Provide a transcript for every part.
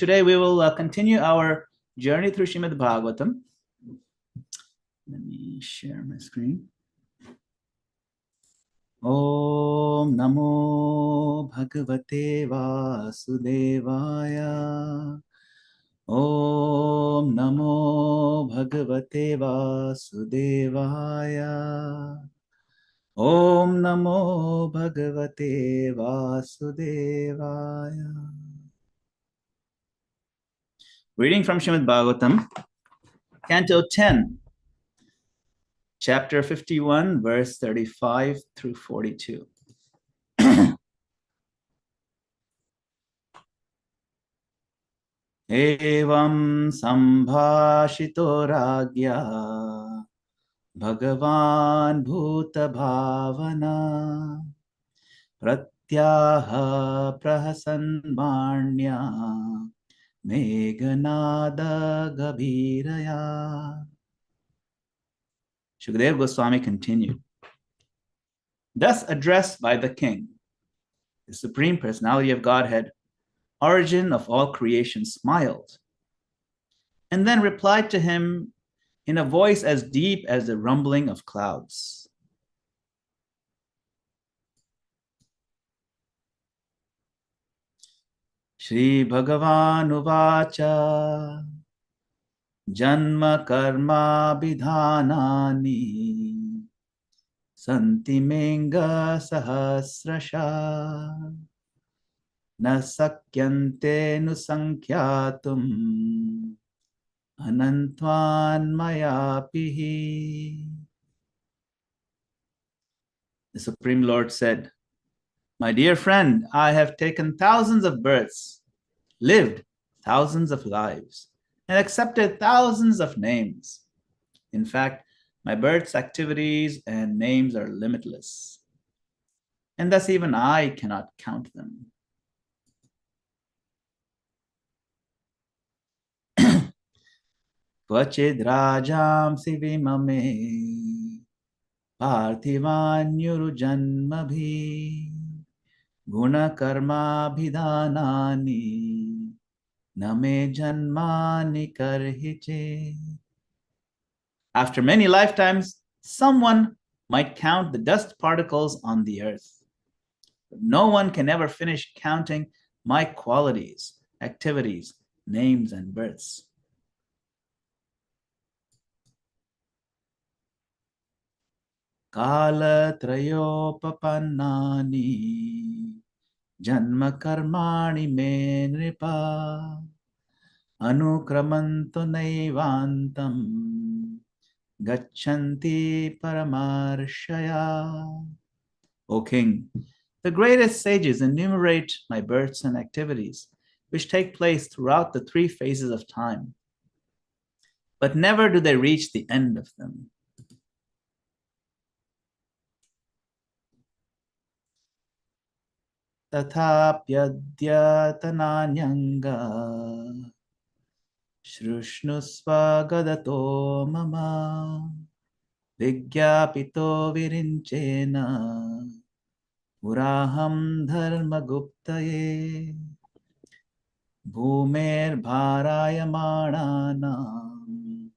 Today we will continue our journey through Srimad Bhagavatam. Let me share my screen. Om Namo Bhagavate Vasudevaya. Om Namo Bhagavate Vasudevaya. Om Namo Bhagavate Vasudevaya. Reading from Srimad Bhagavatam, Canto 10, Chapter 51, verse 35 through 42. Evam sambhashito ragya Bhagavan bhuta bhavana Pratyaha prahasan varnya Meghanada Gabhiraya. Shukadeva Goswami continued. Thus addressed by the king, the Supreme Personality of Godhead, origin of all creation, smiled and then replied to him in a voice as deep as the rumbling of clouds. Shri Bhagavan Uvacha Janma Karma Bidhanani Santimenga Sahasrasha Na Sakyante Nusankyatum Anantvan Mayapihi. The Supreme Lord said, my dear friend, I have taken thousands of births, lived thousands of lives, and accepted thousands of names. In fact, my births, activities, and names are limitless. And thus even I cannot count them. Kvachid rajam sivimame parthivanyu janmabhi guna karma bhidanani name janmani karhiche. After many lifetimes, someone might count the dust particles on the earth. But no one can ever finish counting my qualities, activities, names, and births. Kala trayopapannani janma karmani me nripa anukramantu naivantam Gachanti Paramarshaya. O King, the greatest sages enumerate my births and activities, which take place throughout the three phases of time, but never do they reach the end of them. Tathapyadyatananyanga Shrushnusva gadato mama Vigyapito virinchena Puraham dharma guptaye Bhumer bharayamanam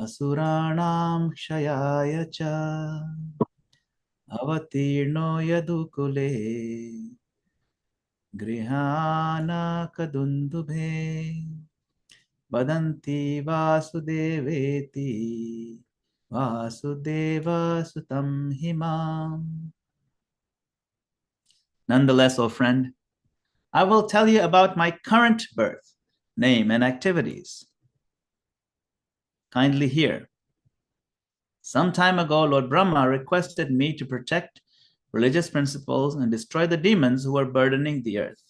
Asuranam kshayaya cha Avatirno yadukule Grihana kadundubhe Vadanti vasudeveti Vasudeva sutam himam. Nonetheless, O friend, I will tell you about my current birth, name, and activities. Kindly hear. Some time ago, Lord Brahma requested me to protect religious principles and destroy the demons who were burdening the earth.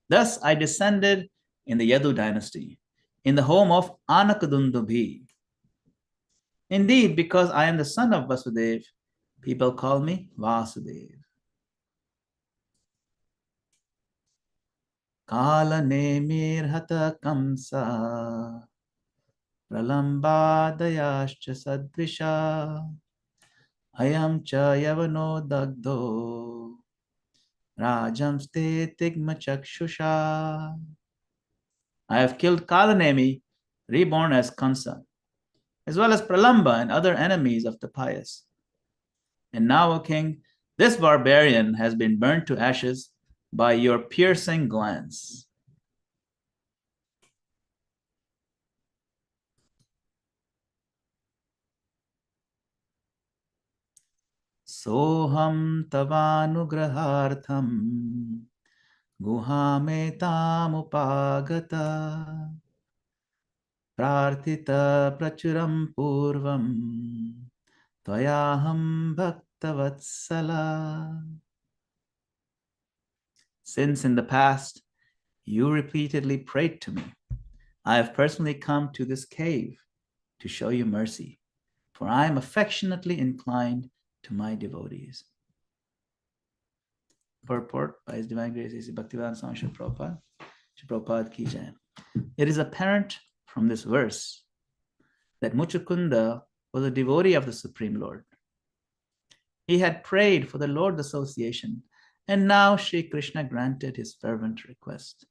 Thus, I descended in the Yadu dynasty, in the home of Anakadundubhi. Indeed, because I am the son of Vasudeva, people call me Vasudeva. Kala nemir hata kamsa pralambadayascha sadvisha ayam cha yavano dagdo rajam ste tigma chakshusha. I have killed Kalanemi, reborn as Kansa, as well as Pralamba and other enemies of the pious. And now, O king, this barbarian has been burnt to ashes by your piercing glance. Soham tavanugrahartham guhametamupagata prarthita prachuram purvam tvayaham bhaktavatsala. Since in the past you repeatedly prayed to me, I have personally come to this cave to show you mercy, for I am affectionately inclined to my devotees. Purport by His Divine Grace A.C. Bhaktivedanta Swami Srila Prabhupada. Srila Prabhupada ki jai. It is apparent from this verse that Muchukunda was a devotee of the Supreme Lord. He had prayed for the Lord Association, and now Sri Krishna granted his fervent request.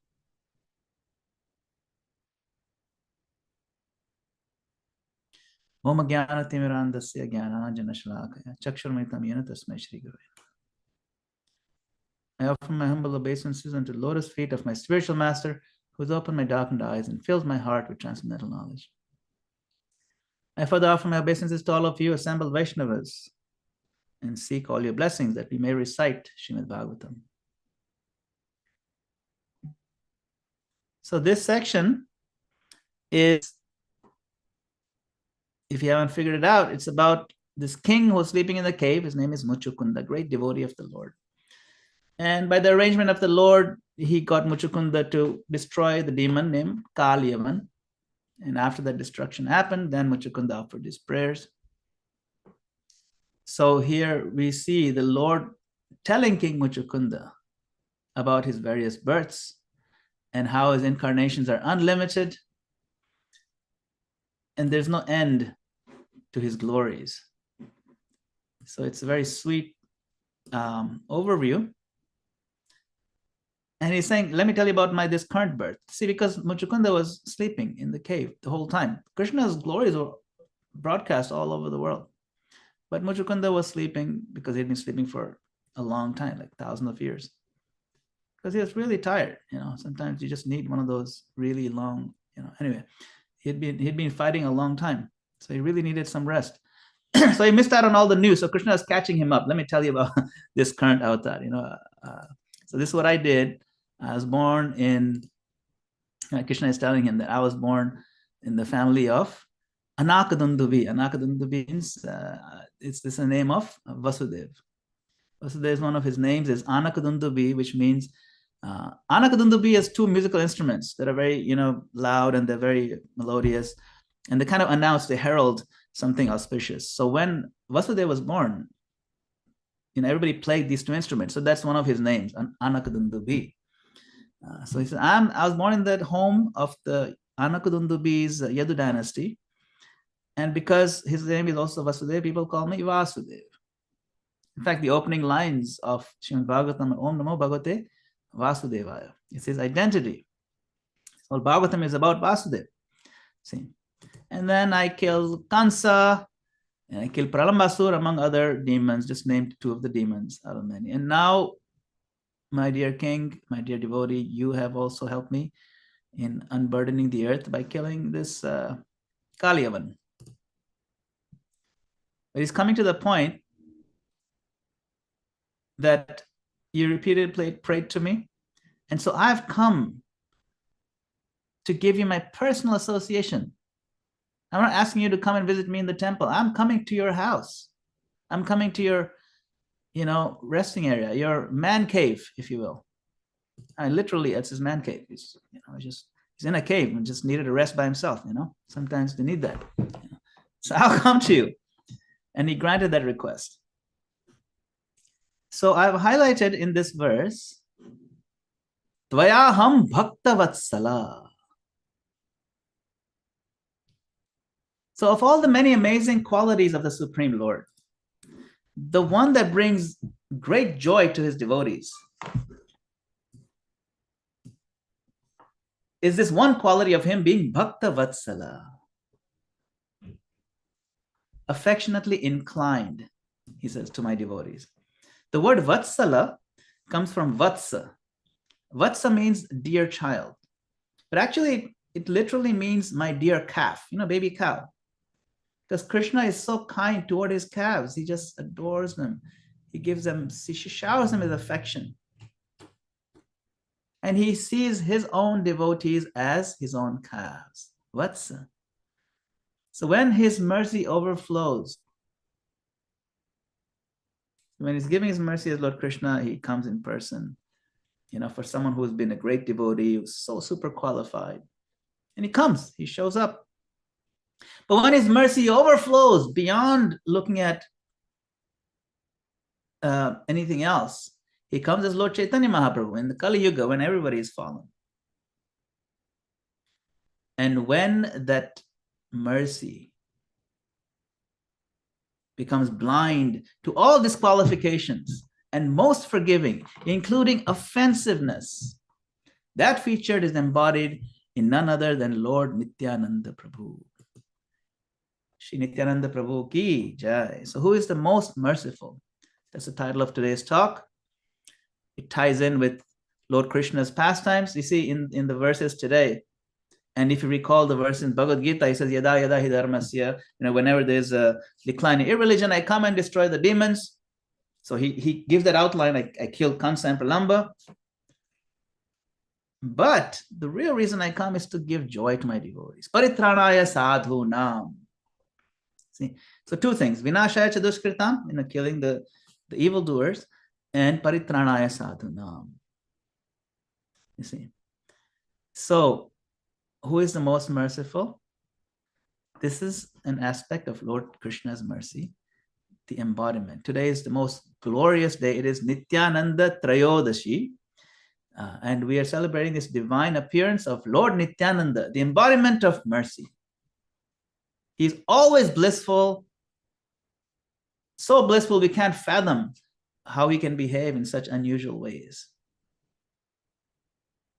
Om Jnana Timirandasya Jnananjana Shalakaya Chakshurmritam Yena Tasmai Shri Guru. I offer my humble obeisances unto the lotus feet of my spiritual master, who has opened my darkened eyes and filled my heart with transcendental knowledge. I further offer my obeisances to all of you assembled Vaishnavas and seek all your blessings that we may recite Srimad Bhagavatam. So this section is, if you haven't figured it out, it's about this king who was sleeping in the cave. His name is Muchukunda, great devotee of the Lord. And by the arrangement of the Lord, he got Muchukunda to destroy the demon named Kalyavan. And after that destruction happened, then Muchukunda offered his prayers. So here we see the Lord telling King Muchukunda about his various births and how his incarnations are unlimited and there's no end to his glories. So it's a very sweet overview. And he's saying, let me tell you about this current birth. See, because Muchukunda was sleeping in the cave the whole time. Krishna's glories were broadcast all over the world. But Muchukunda was sleeping because he'd been sleeping for a long time, like thousands of years. Because he was really tired. Sometimes you just need one of those really long, anyway. He'd been fighting a long time. So he really needed some rest. So he missed out on all the news. So Krishna is catching him up. Let me tell you about this current avatar. So this is what I did. I was born in, Krishna is telling him that I was born in the family of Anakadundubi. Anakadundubi means, this is the name of Vasudeva. Vasudeva is one of his names is Anakadundubi, which means, Anakadundubi has two musical instruments that are very, loud and they're very melodious. And they kind of announce, they herald something auspicious. So when Vasudeva was born, everybody played these two instruments. So that's one of his names, Anakadundubi. So he said, I was born in that home of the Anakadundubi's Yadu dynasty. And because his name is also Vasudeva, people call me Vasudeva. In fact, the opening lines of Srimad Bhagavatam, Om Namo Bhagavate Vasudevaya. It's his identity. So Bhagavatam is about Vasudeva. See. And then I killed Kansa, and I killed Pralambasur, among other demons, just named two of the demons out of many. And now, my dear king, my dear devotee, you have also helped me in unburdening the earth by killing this Kalyavan. But he's coming to the point that you repeatedly prayed to me. And so I've come to give you my personal association. I'm not asking you to come and visit me in the temple. I'm coming to your house. I'm coming to your, resting area, your man cave, if you will. Literally, it's his man cave. He's in a cave and just needed a rest by himself. Sometimes they need that. So I'll come to you. And he granted that request. So I've highlighted in this verse, Tvayaham Bhaktavatsala. So of all the many amazing qualities of the Supreme Lord, the one that brings great joy to his devotees is this one quality of him being Bhakta Vatsala, affectionately inclined, he says, to my devotees. The word Vatsala comes from Vatsa. Vatsa means dear child, but actually it literally means my dear calf, baby cow. Because Krishna is so kind toward his calves. He just adores them. He showers them with affection. And he sees his own devotees as his own calves. Vatsa. So when his mercy overflows, when he's giving his mercy as Lord Krishna, he comes in person, for someone who's been a great devotee, who's so super qualified. And he shows up. But when his mercy overflows beyond looking at anything else, he comes as Lord Chaitanya Mahaprabhu in the Kali Yuga when everybody is fallen. And when that mercy becomes blind to all disqualifications and most forgiving, including offensiveness, that feature is embodied in none other than Lord Nityananda Prabhu. Shri Nityananda Prabhu ki jai. So who is the most merciful? That's the title of today's talk. It ties in with Lord Krishna's pastimes. You see in the verses today, and if you recall the verse in Bhagavad Gita, he says, Yada yada hi dharmasya, whenever there's a decline in irreligion, I come and destroy the demons. So he gives that outline, I kill Kansa and Pralamba. But the real reason I come is to give joy to my devotees. Paritranaya sadhu nam. See, so two things, vinashaya cha dushkritam, killing the evildoers, and paritranaya sadhu nam. You see. So who is the most merciful? This is an aspect of Lord Krishna's mercy, the embodiment. Today is the most glorious day. It is Nityananda Trayodashi. And we are celebrating this divine appearance of Lord Nityananda, the embodiment of mercy. He's always blissful, so blissful we can't fathom how he can behave in such unusual ways.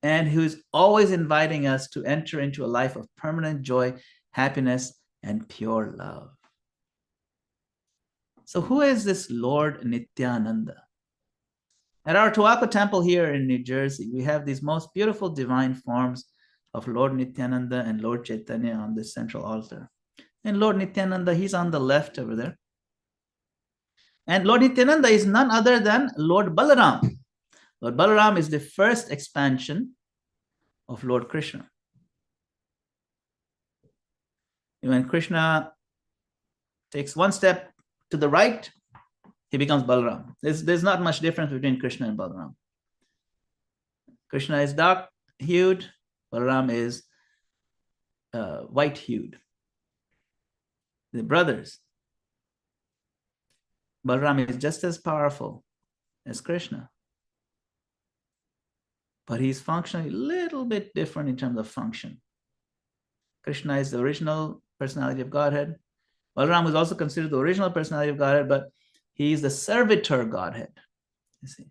And who is always inviting us to enter into a life of permanent joy, happiness, and pure love. So who is this Lord Nityananda? At our Tuaco temple here in New Jersey, we have these most beautiful divine forms of Lord Nityananda and Lord Chaitanya on this central altar. And Lord Nityananda, he's on the left over there. And Lord Nityananda is none other than Lord Balaram. Lord Balaram is the first expansion of Lord Krishna. When Krishna takes one step to the right, he becomes Balaram. There's not much difference between Krishna and Balaram. Krishna is dark-hued, Balaram is white-hued. The brothers. Balaram is just as powerful as Krishna, but he's functionally a little bit different in terms of function. Krishna is the original personality of Godhead. Balaram is also considered the original personality of Godhead, but he is the servitor Godhead. You see,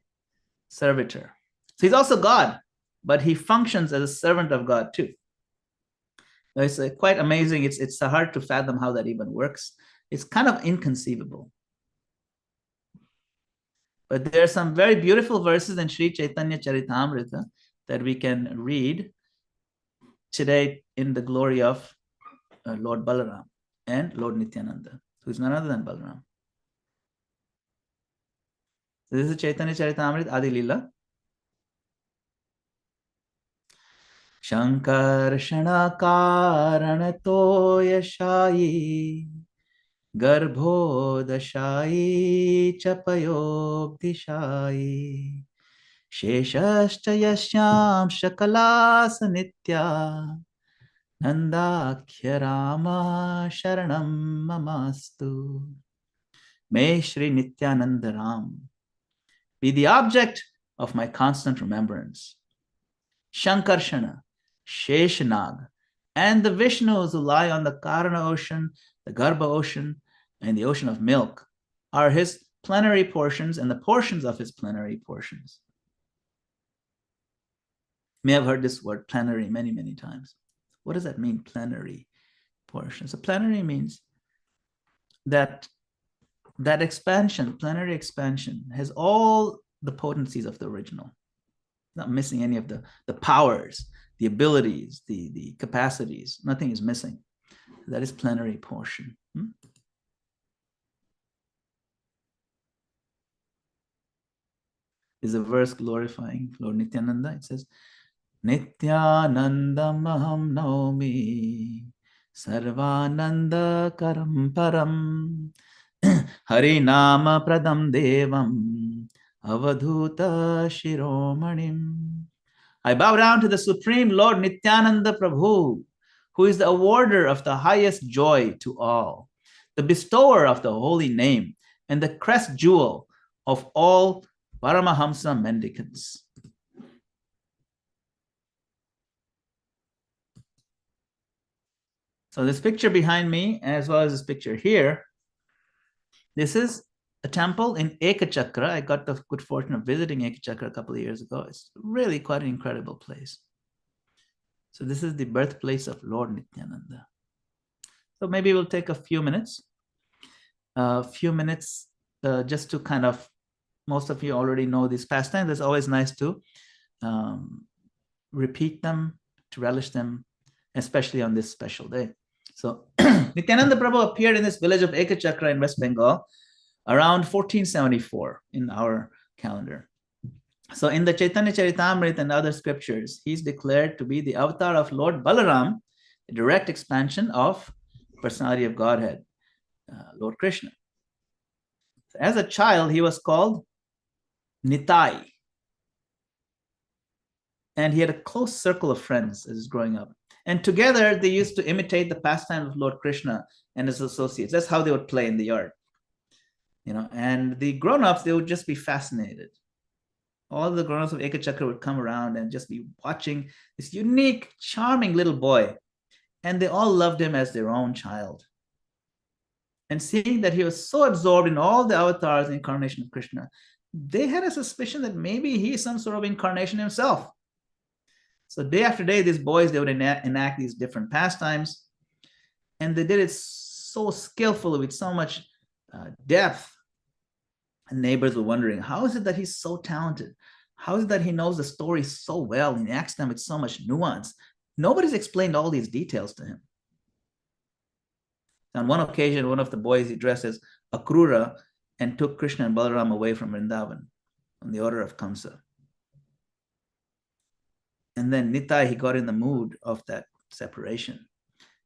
servitor. So he's also God, but he functions as a servant of God too. It's quite amazing. It's hard to fathom how that even works. It's kind of inconceivable. But there are some very beautiful verses in Sri Caitanya Charitamrita that we can read today in the glory of Lord Balaram and Lord Nityananda, who is none other than Balaram. So this is Chaitanya Charitamrita Adi Lila. Shankarshana Karanato Yashayi Garbhodashayi Chapayogdishayi Sheshashcha Yasyam Shakalas Nitya Nandakya Rama Sharanam Mamastu. May Shri Nityananda Ram be the object of my constant remembrance. Shankarshana, Sheshanag, and the Vishnus who lie on the Karana ocean, the Garbha ocean, and the ocean of milk are his plenary portions and the portions of his plenary portions. may have heard this word plenary many, many times. What does that mean, plenary portion? So plenary means that expansion, plenary expansion, has all the potencies of the original. Not missing any of the powers, the abilities, the capacities. Nothing is missing. That is plenary portion. Is a verse glorifying Lord Nityananda. It says, Nityanandam aham naumi sarvananda karam param harinama pradam devam avadhuta shiromanim. I bow down to the Supreme Lord Nityananda Prabhu, who is the awarder of the highest joy to all, the bestower of the holy name, and the crest jewel of all Paramahamsa mendicants. So this picture behind me, as well as this picture here, this is a temple in Ekachakra. I got the good fortune of visiting Ekachakra a couple of years ago. It's really quite an incredible place. So this is the birthplace of Lord Nityananda. So maybe we'll take a few minutes just to kind of, most of you already know these pastimes. It's always nice to repeat them, to relish them, especially on this special day. So Nityananda Prabhu appeared in this village of Ekachakra in West Bengal around 1474 in our calendar. So in the Caitanya Charitamrita and other scriptures, he's declared to be the avatar of Lord Balaram, a direct expansion of personality of Godhead, Lord Krishna. So as a child, he was called Nitai. And he had a close circle of friends as he was growing up. And together, they used to imitate the pastime of Lord Krishna and his associates. That's how they would play in the yard. And the grown-ups, they would just be fascinated. All the grown-ups of Ekachakra would come around and just be watching this unique, charming little boy. And they all loved him as their own child. And seeing that he was so absorbed in all the avatars and incarnation of Krishna, they had a suspicion that maybe he is some sort of incarnation himself. So day after day, these boys, they would enact these different pastimes. And they did it so skillfully with so much depth. And neighbors were wondering, how is it that he's so talented? How is it that he knows the story so well and acts them with so much nuance? Nobody's explained all these details to him. On one occasion, one of the boys, he dressed as Akrura and took Krishna and Balaram away from Vrindavan on the order of Kamsa. And then Nitai, he got in the mood of that separation.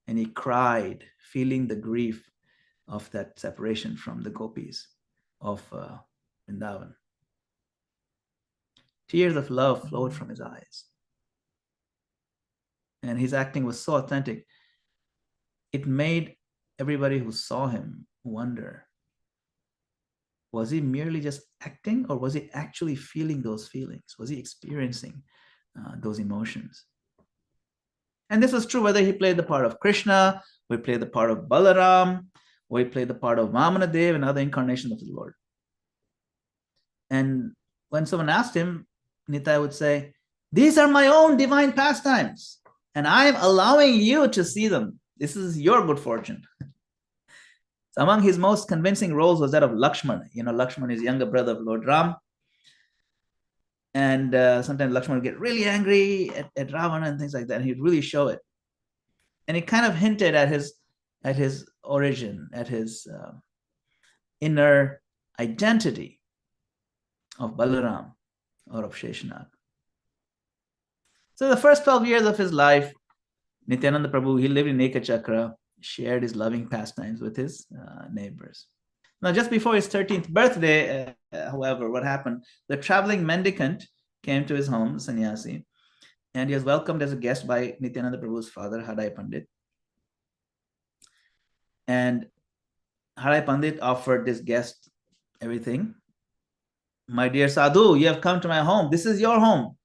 And he cried, feeling the grief of that separation from the gopis of Vrindavan. Tears of love flowed from his eyes. And his acting was so authentic, it made everybody who saw him wonder, was he merely just acting, or was he actually feeling those feelings? Was he experiencing those emotions? And this was true whether he played the part of Krishna, or he played the part of Balaram, or he played the part of Vamanadev and other incarnations of the Lord. And when someone asked him, Nitai would say, "These are my own divine pastimes, and I'm allowing you to see them. This is your good fortune." So among his most convincing roles was that of Lakshmana. Lakshmana is younger brother of Lord Ram. And sometimes Lakshmana would get really angry at Ravana and things like that. And he'd really show it. And he kind of hinted at his origin, at his inner identity of Balaram or of Sheshanag. So the first 12 years of his life, Nityananda Prabhu, he lived in Ekachakra, shared his loving pastimes with his neighbors. Now, just before his 13th birthday, however, what happened? The traveling mendicant came to his home, sannyasi, and he was welcomed as a guest by Nityananda Prabhu's father, Hadai Pandit. And Hadai Pandit offered this guest everything. "My dear sadhu, you have come to my home. This is your home.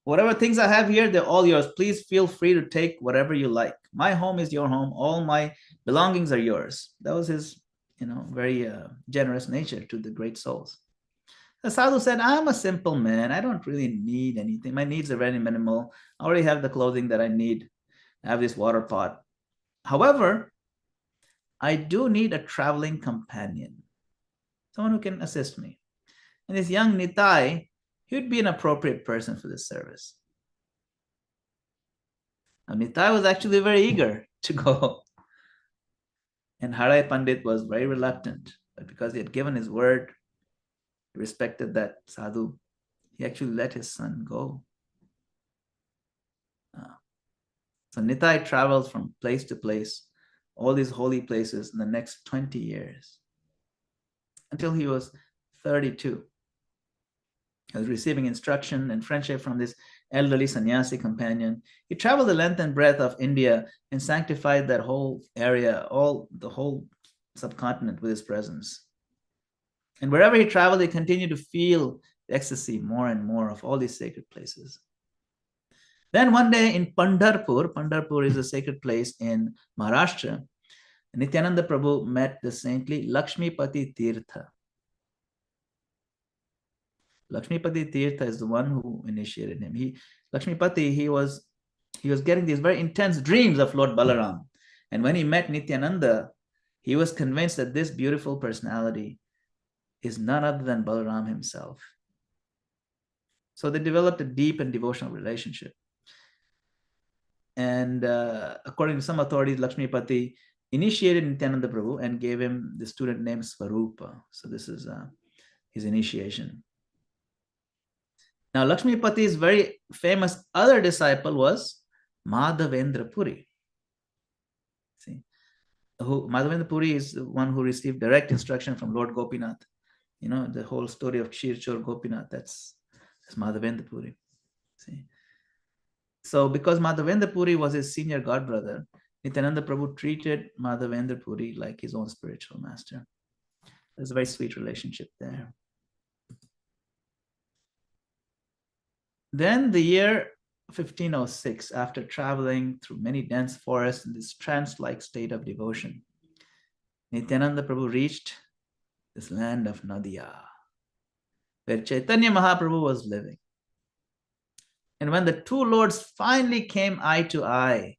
Whatever things I have here, they're all yours. Please feel free to take whatever you like. My home is your home. All my belongings are yours." That was his, very generous nature to the great souls. The sadhu said, I'm a simple man. I don't really need anything. My needs are very minimal. I already have the clothing that I need. I have this water pot. However, I do need a traveling companion, someone who can assist me. And this young Nitai, he would be an appropriate person for this service. Now, Nitai was actually very eager to go. And Harai Pandit was very reluctant, but because he had given his word, he respected that sadhu, he actually let his son go. So Nitai travels from place to place, all these holy places in the next 20 years, until he was 32. He was receiving instruction and friendship from this elderly sannyasi companion. He traveled the length and breadth of India and sanctified that whole area, the whole subcontinent with his presence. And wherever he traveled, he continued to feel the ecstasy more and more of all these sacred places. Then one day in Pandharpur is a sacred place in Maharashtra, Nityananda Prabhu met the saintly Lakshmipati Tirtha. Lakshmipati Tirtha is the one who initiated him. He was getting these very intense dreams of Lord Balaram. And when he met Nityananda, he was convinced that this beautiful personality is none other than Balaram himself. So they developed a deep and devotional relationship. And according to some authorities, Lakshmipati initiated Nityananda Prabhu and gave him the student name Svarupa. So this is his initiation. Now, Lakshmipati's very famous other disciple was Madhavendra Puri. See, Madhavendra Puri is the one who received direct instruction from Lord Gopinath. You know, the whole story of Kshirchor Gopinath, that's Madhavendra Puri. See. So because Madhavendra Puri was his senior godbrother, Nityananda Prabhu treated Madhavendra Puri like his own spiritual master. There's a very sweet relationship there. Then the year 1506, after traveling through many dense forests in this trance-like state of devotion, Nityananda Prabhu reached this land of Nadia, where Caitanya Mahaprabhu was living. And when the two lords finally came eye to eye,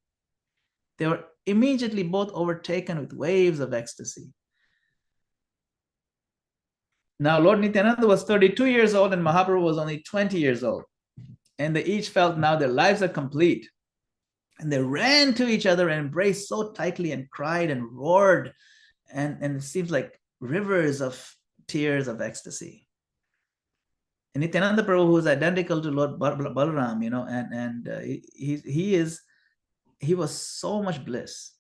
they were immediately both overtaken with waves of ecstasy. Now, Lord Nityananda was 32 years old and Mahaprabhu was only 20 years old. And they each felt now their lives are complete. And they ran to each other and embraced so tightly and cried and roared. And it seems like rivers of tears of ecstasy. And Nityananda Prabhu, who is identical to Lord Balaram, you know, he was so much bliss.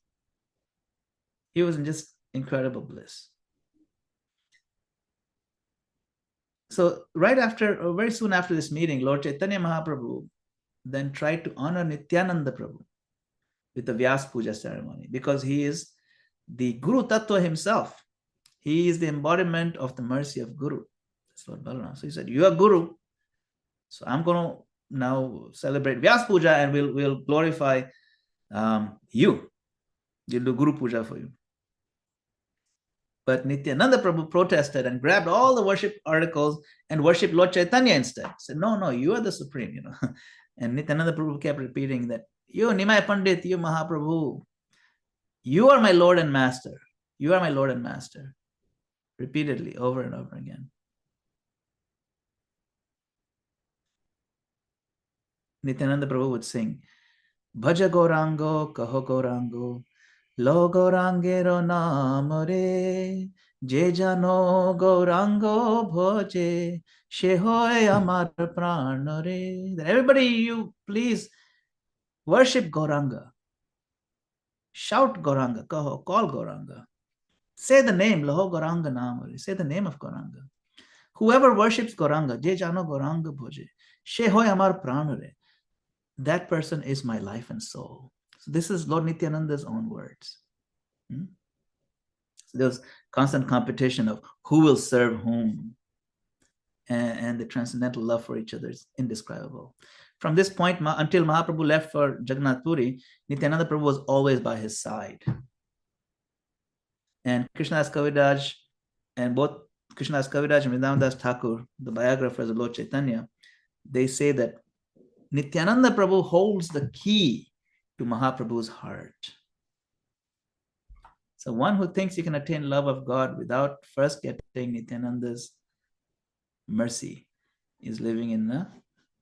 He was in just incredible bliss. So very soon after this meeting, Lord Caitanya Mahaprabhu then tried to honor Nityananda Prabhu with the Vyas Puja ceremony, because he is the Guru Tattva himself. He is the embodiment of the mercy of Guru. That's Lord Balaram. So he said, you are Guru. So I'm going to now celebrate Vyas Puja and we'll glorify you. We'll do Guru Puja for you. But Nityananda Prabhu protested and grabbed all the worship articles and worshipped Lord Chaitanya instead. He said, no, you are the supreme, you know. And Nityananda Prabhu kept repeating that, you Nimai Pandit, you Mahaprabhu, you are my Lord and Master. You are my Lord and Master. Repeatedly, over and over again. Nityananda Prabhu would sing, Bhaja Gaurango, Kaho Gaurango, Lo Gaurangero Namore, Je Jano Gaurango Bhoje, Shehoy Amar Pranore. Everybody, you please worship Gauranga. Shout Gauranga, Kaho, call Gauranga. Say the name, Loho Gauranga Namore. Say the name of Gauranga. Whoever worships Gauranga, Je Jano Gauranga Bhoje, Shehoy Amar Pranore. That person is my life and soul. So this is Lord Nityananda's own words. So there's constant competition of who will serve whom. And the transcendental love for each other is indescribable. From this point until Mahaprabhu left for Jagannath Puri, Nityananda Prabhu was always by his side. And Krishnadas Kaviraj and both Krishnadas Kaviraj and Vrindavan Thakur, the biographers of Lord Chaitanya, they say that Nityananda Prabhu holds the key to Mahaprabhu's heart. So one who thinks you can attain love of God without first getting Nityananda's mercy is living in an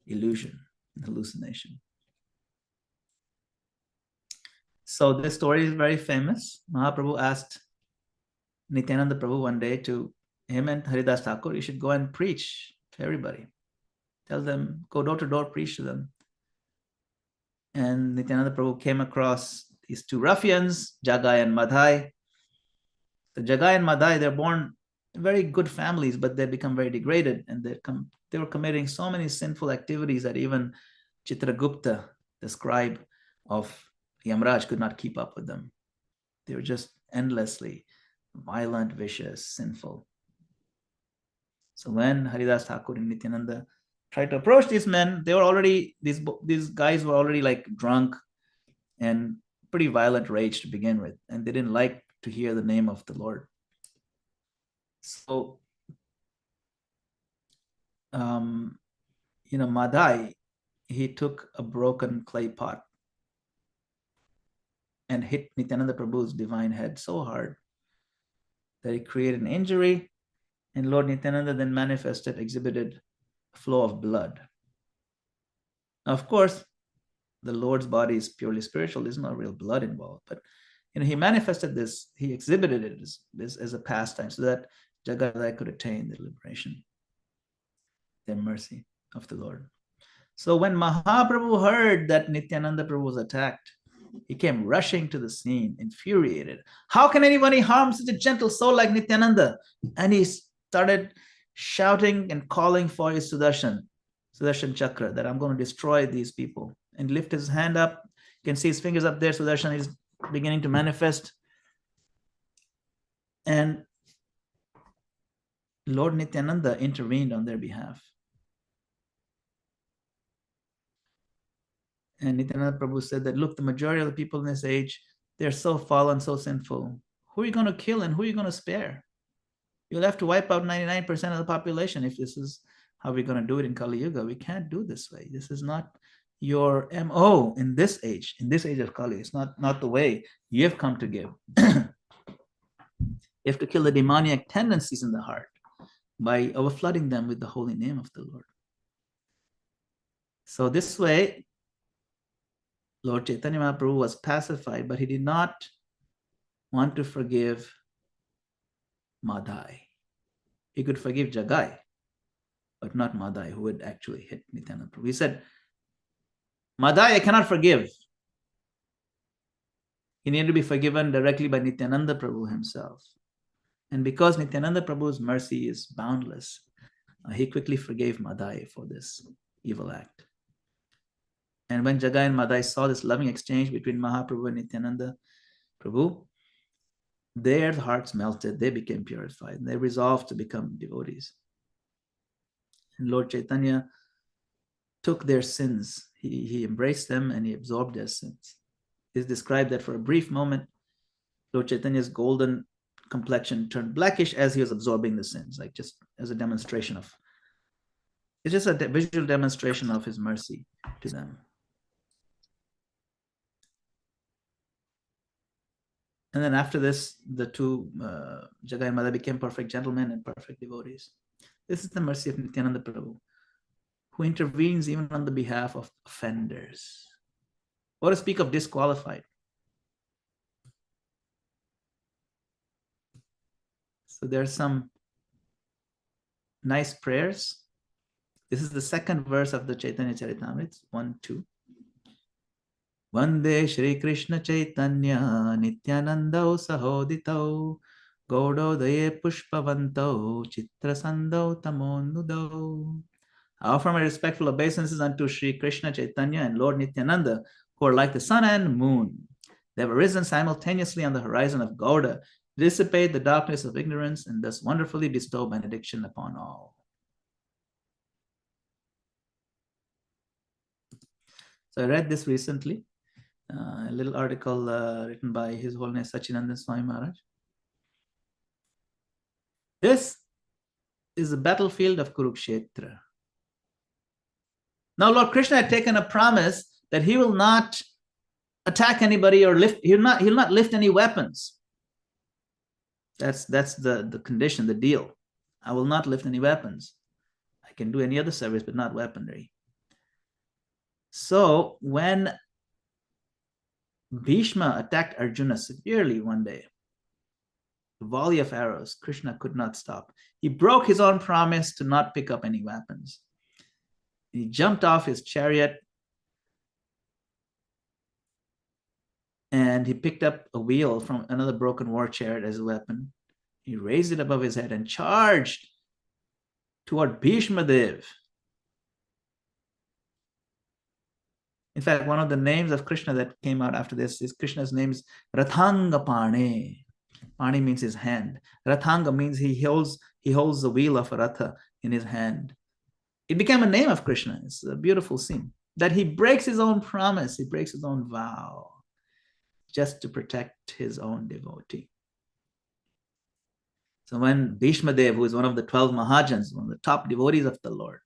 illusion, an hallucination. So this story is very famous. Mahaprabhu asked Nityananda Prabhu one day to him and Haridas Thakur, you should go and preach to everybody. Tell them, go door to door, preach to them. And Nityananda Prabhu came across these two ruffians, Jagai and Madhai. The Jagai and Madhai, they're born in very good families, but they become very degraded, and they were committing so many sinful activities that even Chitragupta, the scribe of Yamraj, could not keep up with them. They were just endlessly violent, vicious, sinful. So when Haridas Thakur and Nityananda tried to approach these men, they were already, these guys were already like drunk and pretty violent rage to begin with, and they didn't like to hear the name of the Lord. So, Madhai, he took a broken clay pot and hit Nityananda Prabhu's divine head so hard that he created an injury, and Lord Nityananda then exhibited a flow of blood. Now, of course, the Lord's body is purely spiritual. There's no real blood involved, but he manifested this, he exhibited it as a pastime so that Jagai could attain the liberation, the mercy of the Lord. So when Mahaprabhu heard that Nityananda Prabhu was attacked, he came rushing to the scene, infuriated. How can anybody harm such a gentle soul like Nityananda? And he started shouting and calling for his Sudarshan Chakra, that I'm going to destroy these people. And lift his hand up. You can see his fingers up there. Sudarshan is beginning to manifest. And Lord Nityananda intervened on their behalf. And Nityananda Prabhu said that, look, the majority of the people in this age, they're so fallen, so sinful. Who are you going to kill and who are you going to spare? You'll have to wipe out 99% of the population if this is how we're going to do it in Kali Yuga. We can't do this way. This is not your MO in this age of Kali. It's not the way you have come to give. You have to kill the demoniac tendencies in the heart by overflooding them with the holy name of the Lord. So this way, Lord Chaitanya Mahaprabhu was pacified, but he did not want to forgive Madhai. He could forgive Jagai, but not Madhai, who had actually hit Nityananda Prabhu. He said, Madhai, I cannot forgive. He needed to be forgiven directly by Nityananda Prabhu himself. And because Nityananda Prabhu's mercy is boundless, he quickly forgave Madhai for this evil act. And when Jagai and Madhai saw this loving exchange between Mahaprabhu and Nityananda Prabhu, their hearts melted, they became purified, and they resolved to become devotees. And Lord Chaitanya took their sins. He embraced them and he absorbed their sins. It's described that for a brief moment, Lord Chaitanya's golden complexion turned blackish as he was absorbing the sins, like just as a demonstration of, it's just a visual demonstration of his mercy to them. And then after this, the two, Jagai and Madhai, became perfect gentlemen and perfect devotees. This is the mercy of Nityananda Prabhu, who intervenes even on the behalf of offenders. Or to speak of disqualified. So there are some nice prayers. This is the second verse of the Chaitanya Charitamrita, 1-2. Vande Shri Krishna Chaitanya Nityanandau Sahoditau Gaudodaye Pushpavantau Chitrasandau Tamonnudau. I offer my respectful obeisances unto Shri Krishna Chaitanya and Lord Nityananda, who are like the sun and moon. They have arisen simultaneously on the horizon of Gauda, dissipate the darkness of ignorance, and thus wonderfully bestow benediction upon all. So I read this recently, a little article written by His Holiness Sachinandan Swami Maharaj. This is the battlefield of Kurukshetra. Now, Lord Krishna had taken a promise that he will not attack anybody or he'll not lift any weapons. That's the condition, the deal. I will not lift any weapons. I can do any other service, but not weaponry. So when Bhishma attacked Arjuna severely one day, a volley of arrows, Krishna could not stop. He broke his own promise to not pick up any weapons. He jumped off his chariot and he picked up a wheel from another broken war chariot as a weapon. He raised it above his head and charged toward Bhishma Dev. In fact, one of the names of Krishna that came out after this is Krishna's name is Rathanga Pane. Pani means his hand. Rathanga means he holds the wheel of a ratha in his hand. It became a name of Krishna. It's a beautiful scene that he breaks his own promise, he breaks his own vow just to protect his own devotee. So when Bhishma Dev, who is one of the 12 Mahajans, one of the top devotees of the Lord,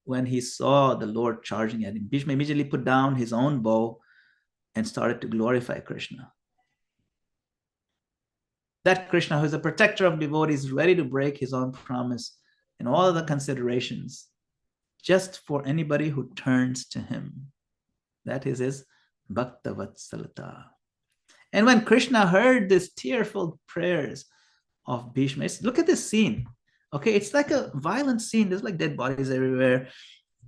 when he saw the Lord charging at him, Bhishma immediately put down his own bow and started to glorify Krishna. That Krishna, who is a protector of devotees, is ready to break his own promise and all other considerations just for anybody who turns to him. That is his Bhakta Vatsalata. And when Krishna heard these tearful prayers of Bhishma, look at this scene. Okay, it's like a violent scene. There's like dead bodies everywhere.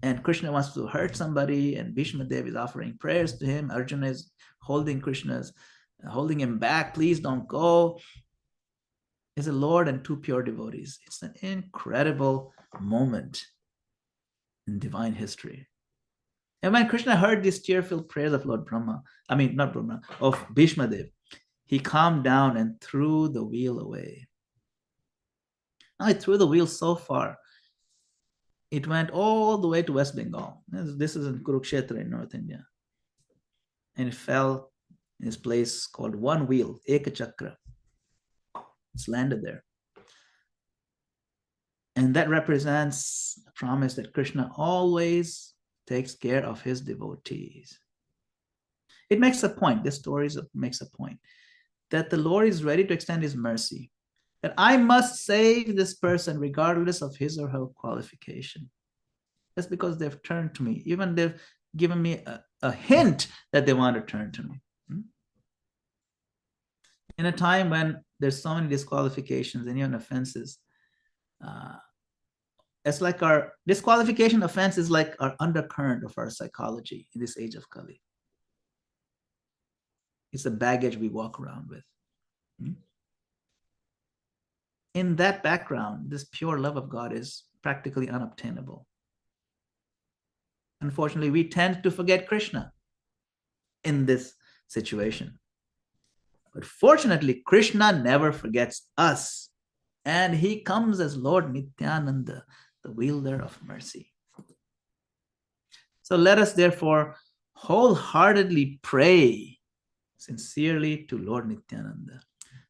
And Krishna wants to hurt somebody, and Bhishma Dev is offering prayers to him. Arjuna is holding him back. Please don't go. Is a Lord and two pure devotees. It's an incredible moment in divine history. And when Krishna heard these tearful prayers of of Bhishma Dev, he calmed down and threw the wheel away. Now he threw the wheel so far, it went all the way to West Bengal. This is in Kurukshetra in North India. And it fell in this place called One Wheel, Eka Chakra. It's landed there. And that represents a promise that Krishna always takes care of his devotees. It makes a point, this story makes a point, that the Lord is ready to extend his mercy, that I must save this person regardless of his or her qualification. That's because they've turned to me. Even they've given me a hint that they want to turn to me. In a time when there's so many disqualifications and even offenses, it's like our disqualification offense is like our undercurrent of our psychology in this age of Kali. It's a baggage we walk around with. In that background, this pure love of God is practically unobtainable. Unfortunately, we tend to forget Krishna in this situation. But fortunately, Krishna never forgets us. And he comes as Lord Nityananda, the wielder of mercy. So let us therefore wholeheartedly pray sincerely to Lord Nityananda.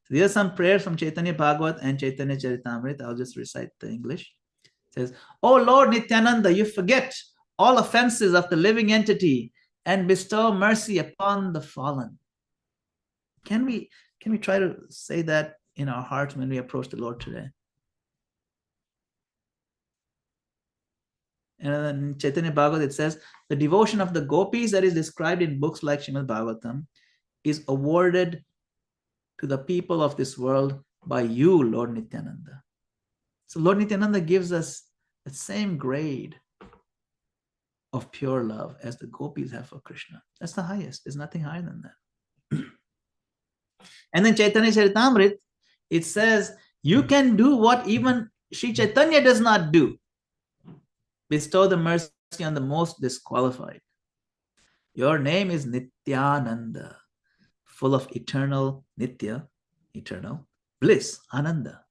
So these are some prayers from Caitanya Bhagavat and Caitanya Charitamrita. I'll just recite the English. It says, "O Lord Nityananda, you forget all offenses of the living entity and bestow mercy upon the fallen." Can we try to say that in our hearts when we approach the Lord today? And in Chaitanya Bhagavat, it says, the devotion of the gopis that is described in books like Srimad Bhagavatam is awarded to the people of this world by you, Lord Nityananda. So Lord Nityananda gives us the same grade of pure love as the gopis have for Krishna. That's the highest. There's nothing higher than that. And then Chaitanya Charitamrita, it says, you can do what even Sri Chaitanya does not do. Bestow the mercy on the most disqualified. Your name is Nityananda, full of eternal Nitya, eternal bliss, Ananda.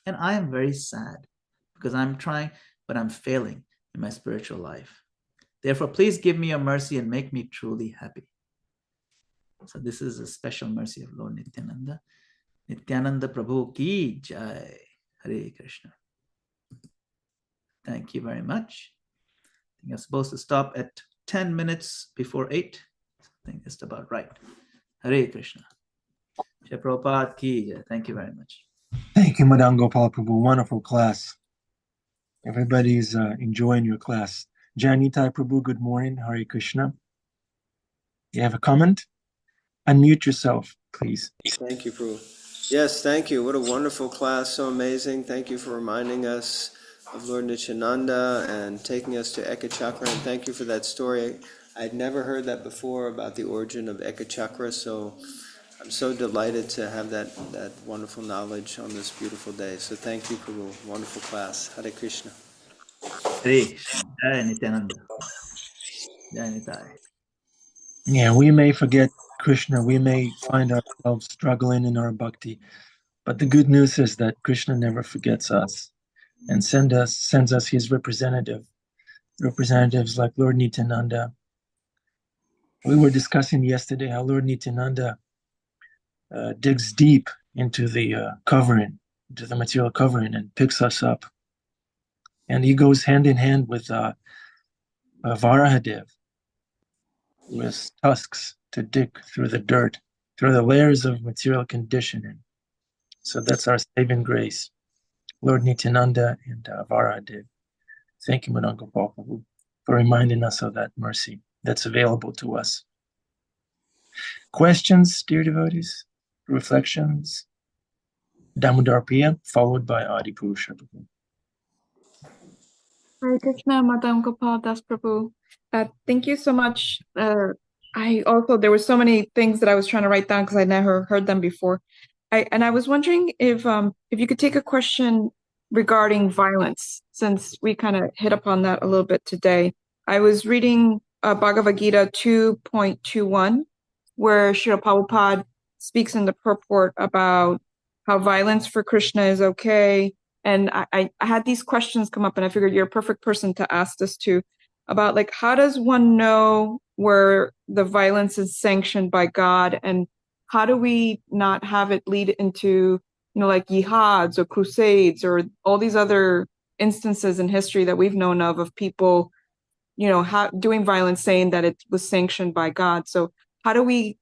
And I am very sad because I'm trying, but I'm failing in my spiritual life. Therefore, please give me your mercy and make me truly happy. So this is a special mercy of Lord Nityananda. Nityananda Prabhu ki jai. Hare Krishna. Thank you very much. I think I'm supposed to stop at 10 minutes before 8. I think it's about right. Hare Krishna. Shri Prabhupada ki jai. Thank you very much. Thank you, Madana-gopāla Prabhu. Wonderful class. Everybody's enjoying your class. Janitai Prabhu, good morning. Hare Krishna. You have a comment? Unmute yourself, please. Thank you, Prabhu. Yes, thank you. What a wonderful class. So amazing. Thank you for reminding us of Lord Nityananda and taking us to Ekachakra. And thank you for that story. I'd never heard that before about the origin of Ekachakra. So I'm so delighted to have that wonderful knowledge on this beautiful day. So thank you, Prabhu. Wonderful class. Hare Krishna. Hare Krishna. Jai Nityananda. Jai Nitai. Yeah, we may forget Krishna. We may find ourselves struggling in our bhakti. But the good news is that Krishna never forgets us and sends us his representatives like Lord Nityananda. We were discussing yesterday how Lord Nityananda digs deep into the covering, into the material covering, and picks us up. And he goes hand in hand with Varahadev, with tusks to dig through the dirt, through the layers of material conditioning. So that's our saving grace, Lord Nityananda and Varahadev. Thank you, Madana-gopāla Prabhu, for reminding us of that mercy that's available to us. Questions, dear devotees? Reflections? Damodar Priya, followed by Adi Purusha. Hare Krishna, Madana-gopāla Das Prabhu. Thank you so much. There were so many things that I was trying to write down because I never heard them before. I was wondering if you could take a question regarding violence, since we kind of hit upon that a little bit today. I was reading Bhagavad Gita 2.21, where Srila Prabhupada speaks in the purport about how violence for Krishna is okay. And I had these questions come up, and I figured you're a perfect person to ask this to, about like, how does one know where the violence is sanctioned by God, and how do we not have it lead into, like jihads or crusades or all these other instances in history that we've known of people, doing violence, saying that it was sanctioned by God. So how do we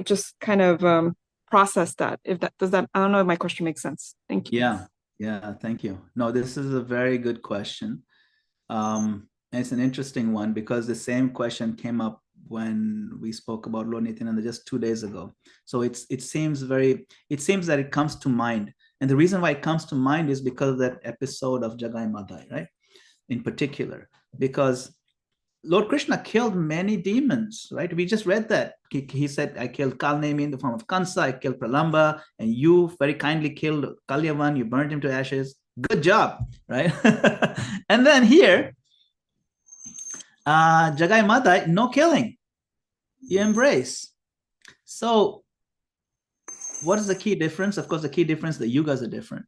just kind of process that? I don't know if my question makes sense. Thank you. Yeah, thank you. No, this is a very good question. And it's an interesting one because the same question came up when we spoke about Lord Nityananda just 2 days ago. So it seems that it comes to mind. And the reason why it comes to mind is because of that episode of Jagai Madai, right? In particular, because Lord Krishna killed many demons, right? We just read that. He said, I killed Kalnemi in the form of Kansa, I killed Pralamba, and you very kindly killed Kalyavan, you burned him to ashes. Good job, right? And then here, Jagai Madai, no killing. You embrace. So what is the key difference? Of course, the key difference, the yugas are different.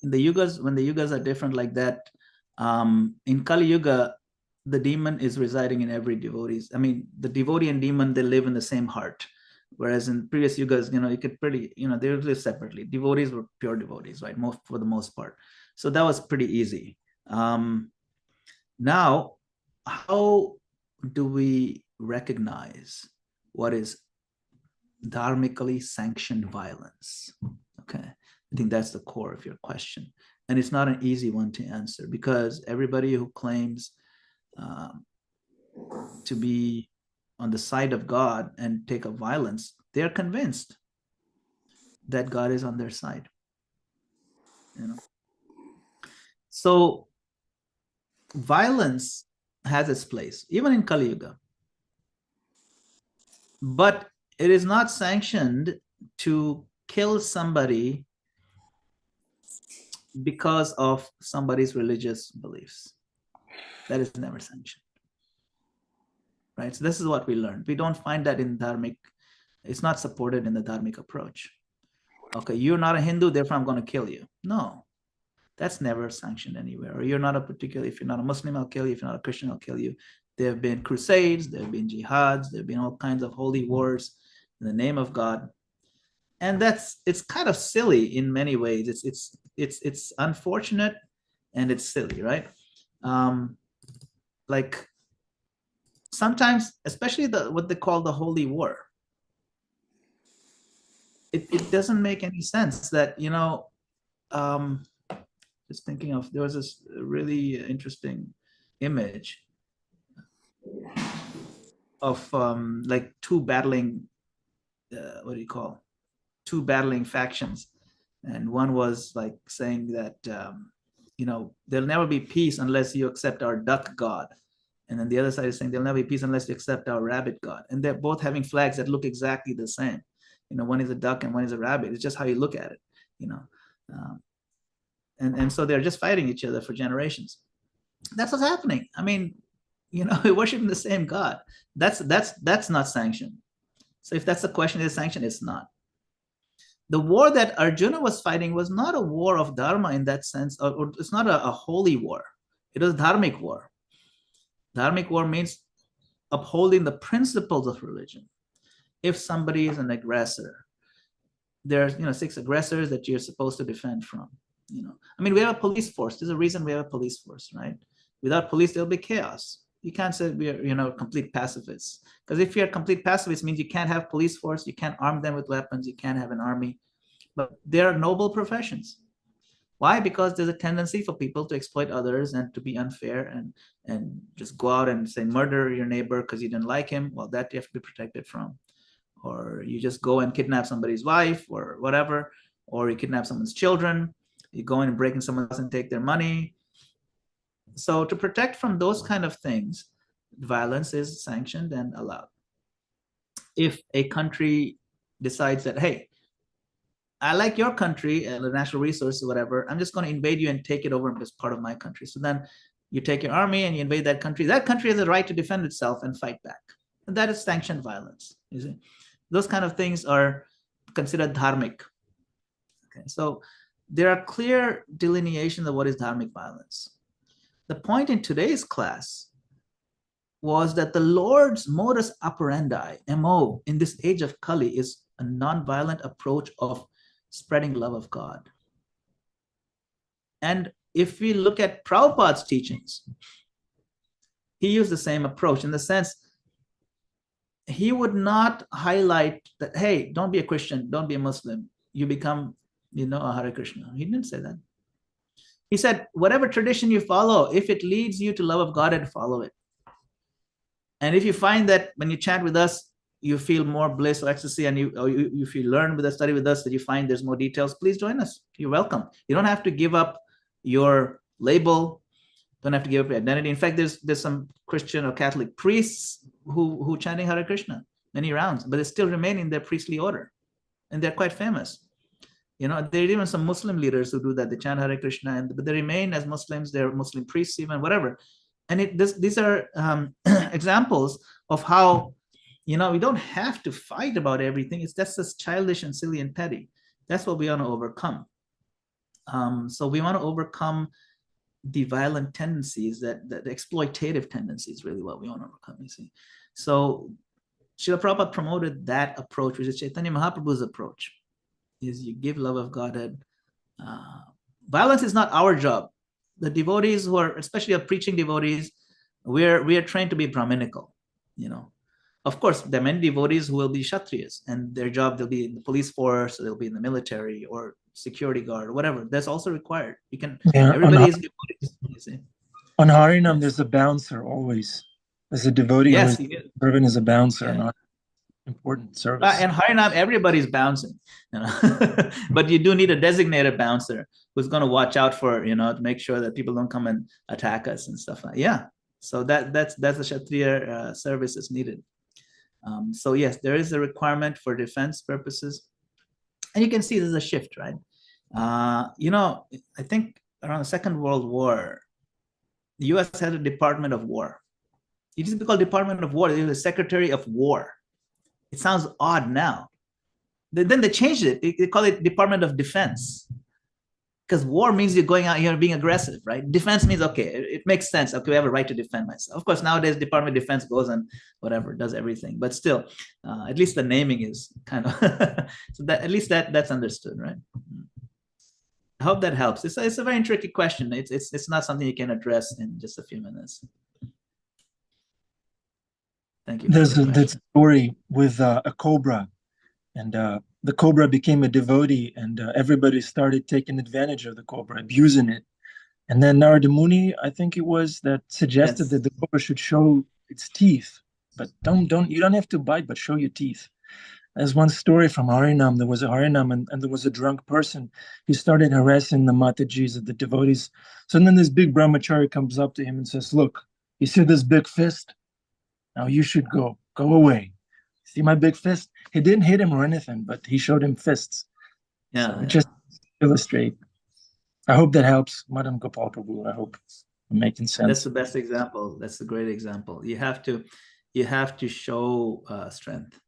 In the yugas, when the yugas are different like that, in Kali Yuga, the demon is residing in every devotee. I mean, the devotee and demon, they live in the same heart. Whereas in previous yugas, you could they live separately. Devotees were pure devotees, right? For the most part. So that was pretty easy. Now, how do we recognize what is dharmically sanctioned violence? Okay, I think that's the core of your question. And it's not an easy one to answer because everybody who claims to be on the side of God and take up violence, they're convinced that God is on their side. So violence has its place, even in Kali Yuga. But it is not sanctioned to kill somebody because of somebody's religious beliefs. That is never sanctioned. Right? So this is what we learned. We don't find that in dharmic. It's not supported in the dharmic approach. Okay, you're not a Hindu, therefore I'm going to kill you. No, that's never sanctioned anywhere. Or if you're not a Muslim, I'll kill you. If you're not a Christian, I'll kill you. There have been crusades, there have been jihads, there have been all kinds of holy wars in the name of God. and it's kind of silly in many ways. It's unfortunate and it's silly, right? Like sometimes, especially what they call the holy war, it doesn't make any sense that, just thinking of, there was this really interesting image of like two battling, what do you call, two battling factions, and one was like saying that there'll never be peace unless you accept our duck god, and then the other side is saying there'll never be peace unless you accept our rabbit god, and they're both having flags that look exactly the same. One is a duck and one is a rabbit. It's just how you look at it. And so they're just fighting each other for generations. That's what's happening. I mean, we're worshiping the same God. That's not sanctioned. So if that's the question, is sanctioned? It's not. The war that Arjuna was fighting was not a war of dharma in that sense, or it's not a holy war. It was dharmic war. Dharmic war means upholding the principles of religion. If somebody is an aggressor, there's 6 aggressors that you're supposed to defend from. I mean, we have a police force. There's a reason we have a police force, right? Without police, there'll be chaos. You can't say we're complete pacifists, because if you're complete pacifists, it means you can't have police force, you can't arm them with weapons, you can't have an army. But they are noble professions. Why? Because there's a tendency for people to exploit others and to be unfair and just go out and say murder your neighbor because you didn't like him. Well, that you have to be protected from. Or you just go and kidnap somebody's wife or whatever, or you kidnap someone's children, you go in and break in someone's house and take their money. So to protect from those kind of things, violence is sanctioned and allowed. If a country decides that, hey, I like your country and the natural resources, whatever, I'm just going to invade you and take it over as part of my country. So then you take your army and you invade that country. That country has a right to defend itself and fight back. And that is sanctioned violence. You see? Those kind of things are considered dharmic. Okay, so there are clear delineations of what is dharmic violence. The point in today's class was that the Lord's modus operandi, MO, in this age of Kali is a non-violent approach of spreading love of God. And if we look at Prabhupada's teachings, he used the same approach in the sense he would not highlight that, hey, don't be a Christian, don't be a Muslim, you become, a Hare Krishna. He didn't say that. He said, whatever tradition you follow, if it leads you to love of God, and follow it. And if you find that when you chant with us, you feel more bliss or ecstasy, and if you learn with us, study with us, that you find there's more details, please join us. You're welcome. You don't have to give up your label, don't have to give up your identity. In fact, there's some Christian or Catholic priests who chanting Hare Krishna many rounds, but they still remain in their priestly order, and they're quite famous. There are even some Muslim leaders who do that. They chant Hare Krishna, but they remain as Muslims. They're Muslim priests, even whatever. And these are examples of how, we don't have to fight about everything. That's just childish and silly and petty. That's what we want to overcome. So we want to overcome the violent tendencies, that the exploitative tendencies, really what we want to overcome, you see. So Srila Prabhupada promoted that approach, which is Chaitanya Mahaprabhu's approach, is you give love of Godhead. Violence is not our job. The devotees who are, especially our preaching devotees, we are trained to be Brahminical, Of course, there are many devotees who will be Kshatriyas, and their job, they'll be in the police force, or they'll be in the military, or security guard, or whatever. That's also required. Everybody is devotees, you see. On Harinam, there's a bouncer always. There's a devotee Yes, who's serving as a bouncer, Yeah. not important service. And Harinam, everybody's bouncing, but you do need a designated bouncer who's going to watch out for, to make sure that people don't come and attack us and stuff like that. Yeah. So that's the Kshatriya service is needed. So yes, there is a requirement for defense purposes, and you can see there's a shift, right? I think around the Second World War, the U.S. had a Department of War. It used to be called Department of War. It was a Secretary of War. It sounds odd now. Then they changed it. They call it Department of Defense, because war means you're going out, you're being aggressive, right? Defense means, okay, it makes sense. Okay, we have a right to defend myself. Of course, nowadays Department of Defense goes and whatever, does everything, but still, at least the naming is kind of, so that at least that's understood, right? I hope that helps. It's a very tricky question. It's not something you can address in just a few minutes. Thank you. There's that story with a cobra, and the cobra became a devotee, and everybody started taking advantage of the cobra, abusing it. And then Narada Muni, I think it was, that suggested that the cobra should show its teeth, but you don't have to bite, but show your teeth. There's one story from Harinam. There was a Harinam, and there was a drunk person. He started harassing the Matajis, the devotees. So then this big brahmachari comes up to him and says, "Look, you see this big fist? Now you should go away. See my big fist?" He didn't hit him or anything, but he showed him fists. Yeah, so just illustrate. I hope that helps, Madana-gopāla Prabhu. I hope I'm making sense. That's the best example. That's a great example. You have to show strength.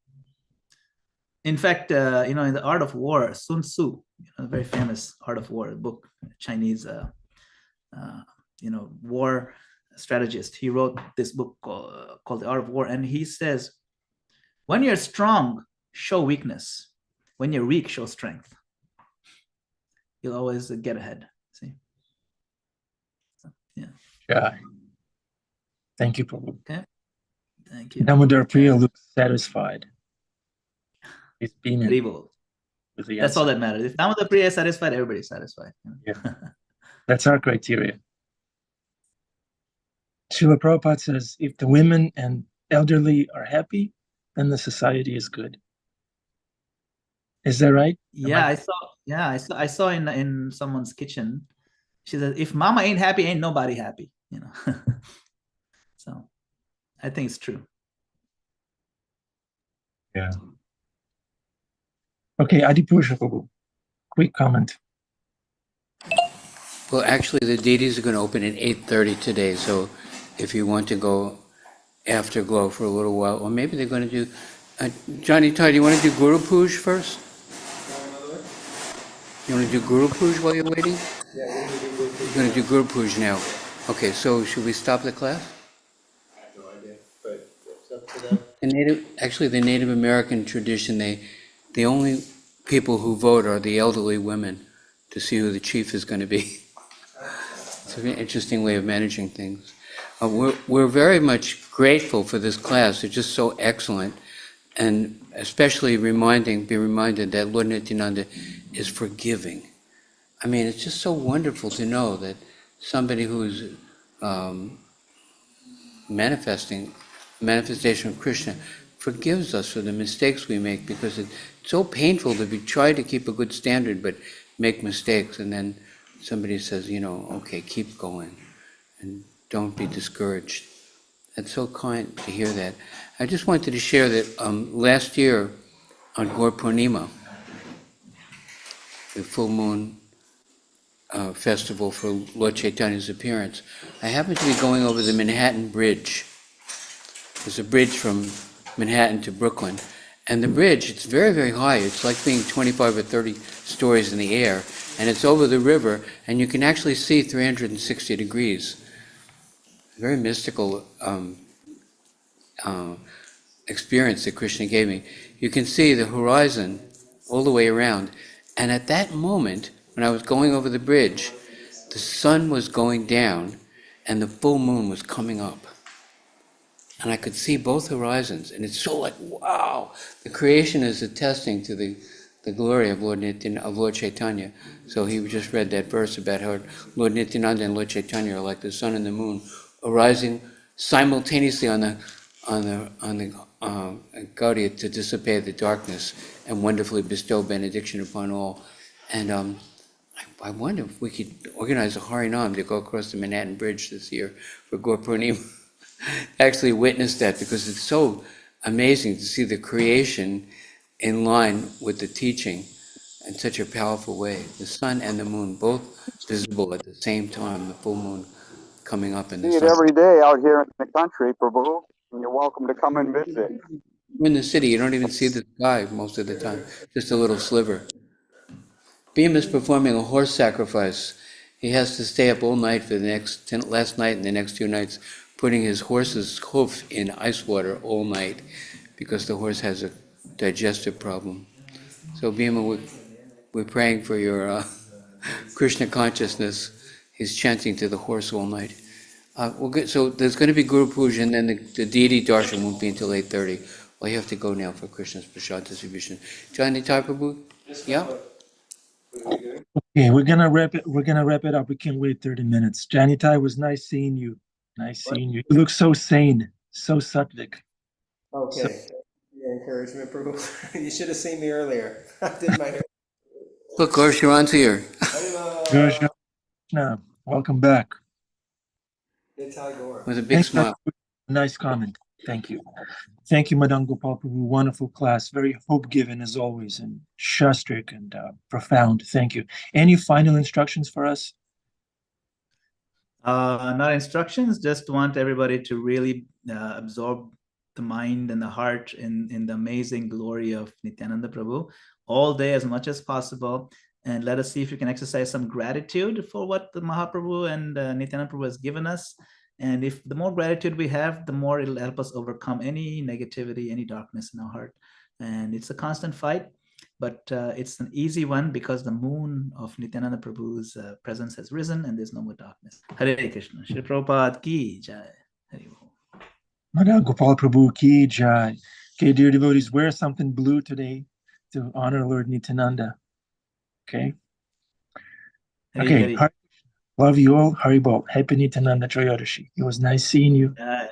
In fact, in the Art of War, Sun Tzu, very famous Art of War book, Chinese, war strategist. He wrote this book called The Art of War, and he says, when you're strong, show weakness. When you're weak, show strength. You'll always get ahead. See? So, yeah. Yeah. Thank you, Prabhu. Okay. Thank you. Damodar Priya looks satisfied. He's been with the That's all that matters. If Damodar Priya is satisfied, everybody's satisfied. Yeah. That's our criteria. Srila Prabhupada says, if the women and elderly are happy, then the society is good. Is that right? Yeah, I saw in someone's kitchen. She said, if mama ain't happy, ain't nobody happy. So I think it's true. Yeah. Okay, Adipusha Prabhu, quick comment. Well, actually, the deities are going to open at 8:30 today, so if you want to go after Glow for a little while, or maybe they're going to do, Johnny Todd, do you want to do Guru Puj first? You want to do Guru Puj while you're waiting? Yeah, We're going to do Guru Puj now. Okay, so should we stop the class? I have no idea, but it's up to them. The Native American tradition, the only people who vote are the elderly women to see who the chief is going to be. It's an interesting way of managing things. We're very much grateful for this class. It's just so excellent, and especially be reminded that Lord Nityananda is forgiving. I mean, it's just so wonderful to know that somebody who's manifestation of Krishna forgives us for the mistakes we make, because it's so painful to try to keep a good standard but make mistakes, and then somebody says, okay, keep going and don't be discouraged. It's so kind to hear that. I just wanted to share that last year on Gaur Purnima, the full moon festival for Lord Chaitanya's appearance, I happened to be going over the Manhattan Bridge. There's a bridge from Manhattan to Brooklyn, and the bridge, it's very, very high. It's like being 25 or 30 stories in the air, and it's over the river, and you can actually see 360 degrees. Very mystical experience that Krishna gave me. You can see the horizon all the way around, and at that moment, when I was going over the bridge, the sun was going down and the full moon was coming up. And I could see both horizons, and it's so like, wow! The creation is attesting to the glory of Lord Chaitanya. So he just read that verse about how Lord Nityananda and Lord Chaitanya are like the sun and the moon, arising simultaneously on the Gaudiya to dissipate the darkness and wonderfully bestow benediction upon all. And I wonder if we could organize a Harinam to go across the Manhattan Bridge this year for Gaur Purnima. Actually witness that, because it's so amazing to see the creation in line with the teaching in such a powerful way. The sun and the moon both visible at the same time, the full moon coming up in the See it sun. every day out here in the country, Prabhu, and you're welcome to come and visit. In the city, you don't even see the sky most of the time, just a little sliver. Bhima is performing a horse sacrifice. He has to stay up all night for the last night and the next 2 nights, putting his horse's hoof in ice water all night because the horse has a digestive problem. So Bhima, we're praying for your Krishna consciousness. He's chanting to the horse all night. Well, good. So there's going to be Guru Puja, and then the deity darshan won't be until 8:30. Well, you have to go now for Krishna's prasad distribution. Johnny Prabhu? Yeah? Okay, we're gonna wrap it. We're gonna wrap it up. We can wait 30 minutes. Janitai, was nice seeing you. Nice seeing you. You look so sane, so sattvic. Okay. The encouragement, Prabhu. You should have seen me earlier. I did my hair. Look, Garsharan's here. Krishna, welcome back. With a big Thanks, smile. nice comment. Thank you. Thank you, Madana-gopāla Prabhu. Wonderful class. Very hope-giving as always, and shastric and profound. Thank you. Any final instructions for us? Not instructions, just want everybody to really absorb the mind and the heart in the amazing glory of Nityananda Prabhu all day as much as possible. And let us see if we can exercise some gratitude for what the Mahaprabhu and Nityananda Prabhu has given us. And if the more gratitude we have, the more it'll help us overcome any negativity, any darkness in our heart. And it's a constant fight, but it's an easy one because the moon of Nityananda Prabhu's presence has risen and there's no more darkness. Hare Krishna. Shri Prabhupada ki jai. Hare Bol. Madana-gopāla Prabhu ki jai. Okay, dear devotees, wear something blue today to honor Lord Nityananda. Okay. Hare Okay. Hare. Love you all. Haribol. Happy Nityananda Trayodashi. It was nice seeing you. Jai.